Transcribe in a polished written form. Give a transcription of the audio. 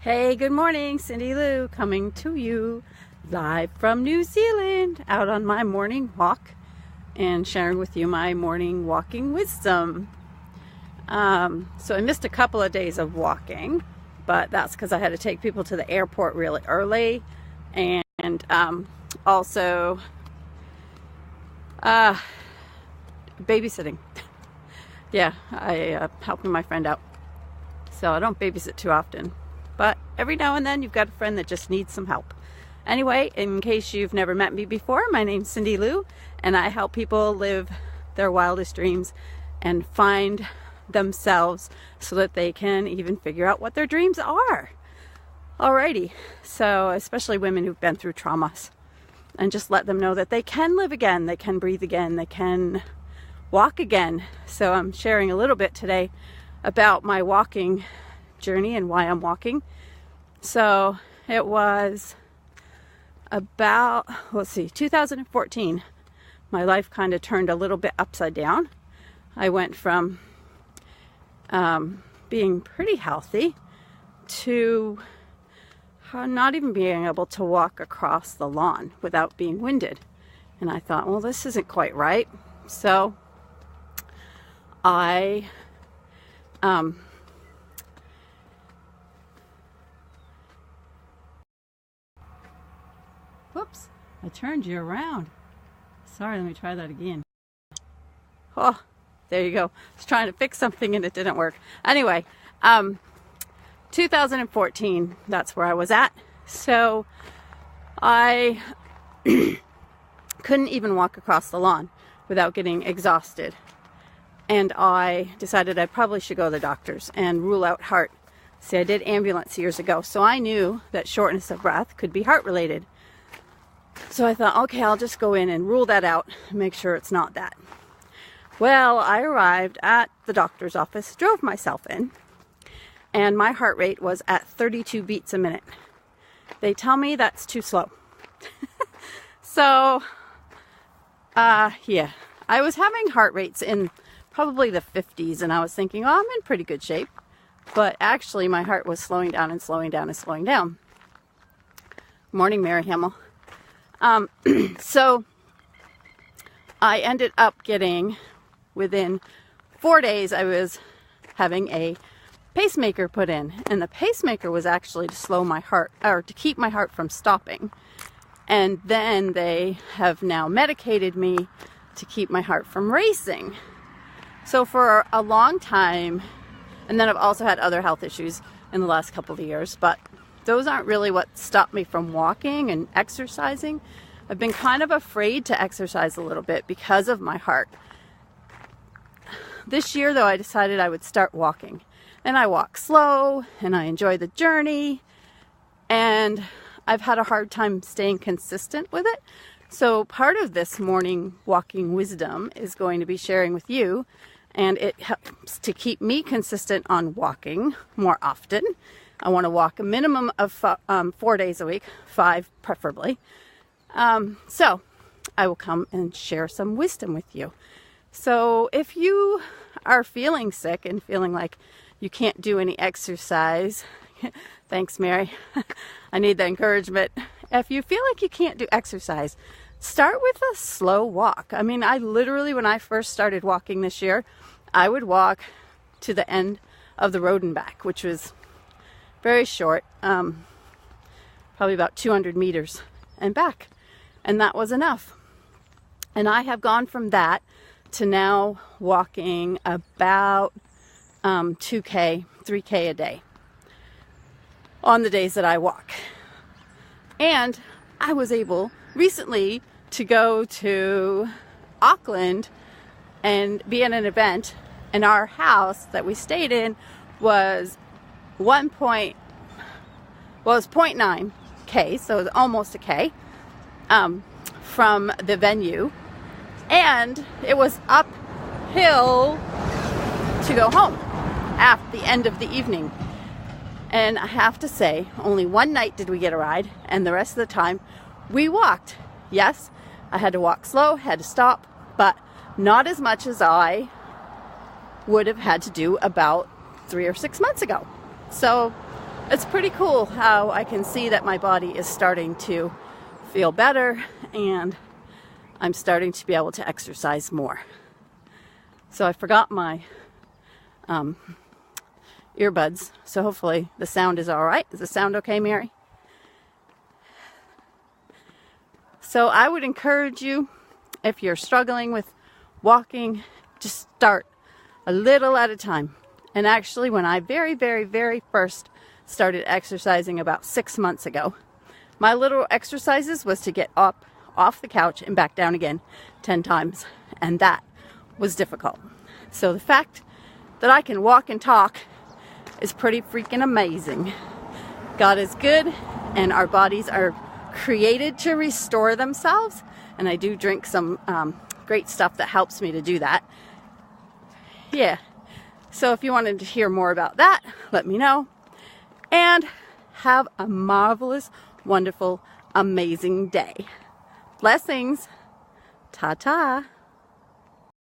Hey, good morning, Cyndilu coming to you live from New Zealand, out on my morning walk and sharing with you my morning walking wisdom. So I missed a couple of days of walking, but that's because I had to take people to the airport really early, and also babysitting. Yeah, I helping my friend out. So I don't babysit too often, but every now and then you've got a friend that just needs some help. Anyway, in case you've never met me before, my name's Cyndilu, and I help people live their wildest dreams and find themselves so that they can even figure out what their dreams are. Alrighty, so especially women who've been through traumas, and just let them know that they can live again, they can breathe again, they can walk again. So I'm sharing a little bit today about my walking journey and why I'm walking. So it was about, 2014. My life kind of turned a little bit upside down. I went from being pretty healthy to not even being able to walk across the lawn without being winded. And I thought, well, this isn't quite right. So I whoops, I turned you around. Sorry, let me try that again. Oh, there you go. I was trying to fix something and it didn't work. Anyway, 2014, that's where I was at. So I couldn't even walk across the lawn without getting exhausted. And I decided I probably should go to the doctors and rule out heart. See, I did ambulance years ago, so I knew that shortness of breath could be heart related. So I thought, okay, I'll just go in and rule that out and make sure it's not that. Well, I arrived at the doctor's office, drove myself in, and my heart rate was at 32 beats a minute. They tell me that's too slow. So, yeah, I was having heart rates in probably the 50s, and I was thinking, oh, I'm in pretty good shape. But actually, my heart was slowing down and slowing down and slowing down. Morning, Mary Hamill. So I ended up getting, within 4 days, I was having a pacemaker put in. And the pacemaker was actually to slow my heart, or to keep my heart from stopping. And then they have now medicated me to keep my heart from racing. So for a long time, and then I've also had other health issues in the last couple of years, but those aren't really what stopped me from walking and exercising. I've been kind of afraid to exercise a little bit because of my heart. This year, though, I decided I would start walking. And I walk slow, and I enjoy the journey, and I've had a hard time staying consistent with it. So part of this morning walking wisdom is going to be sharing with you, and it helps to keep me consistent on walking more often. I want to walk a minimum of 4 days a week, 5 preferably. So I will come and share some wisdom with you. So if you are feeling sick and feeling like you can't do any exercise, thanks, Mary. I need the encouragement. If you feel like you can't do exercise, start with a slow walk. I mean, I literally, when I first started walking this year, I would walk to the end of the road and back, which was very short, probably about 200 meters and back. And that was enough. And I have gone from that to now walking about 2K, 3K a day on the days that I walk. And I was able recently to go to Auckland and be at an event, and our house that we stayed in was 0.9 K, so it was almost a K from the venue, and it was uphill to go home at the end of the evening. And I have to say, only one night did we get a ride, and the rest of the time we walked. Yes, I had to walk slow, had to stop, but not as much as I would have had to do about 3 or 6 months ago. So it's pretty cool how I can see that my body is starting to feel better and I'm starting to be able to exercise more. So I forgot my earbuds, so hopefully the sound is all right. Is the sound okay, Mary? So I would encourage you, if you're struggling with walking, just start a little at a time. And actually, when I very first started exercising about 6 months ago, my little exercises was to get up off the couch and back down again 10 times. And that was difficult. So the fact that I can walk and talk is pretty freaking amazing. God is good, and our bodies are created to restore themselves. And I do drink some great stuff that helps me to do that. Yeah. So if you wanted to hear more about that, let me know. And have a marvelous, wonderful, amazing day. Blessings. Ta-ta.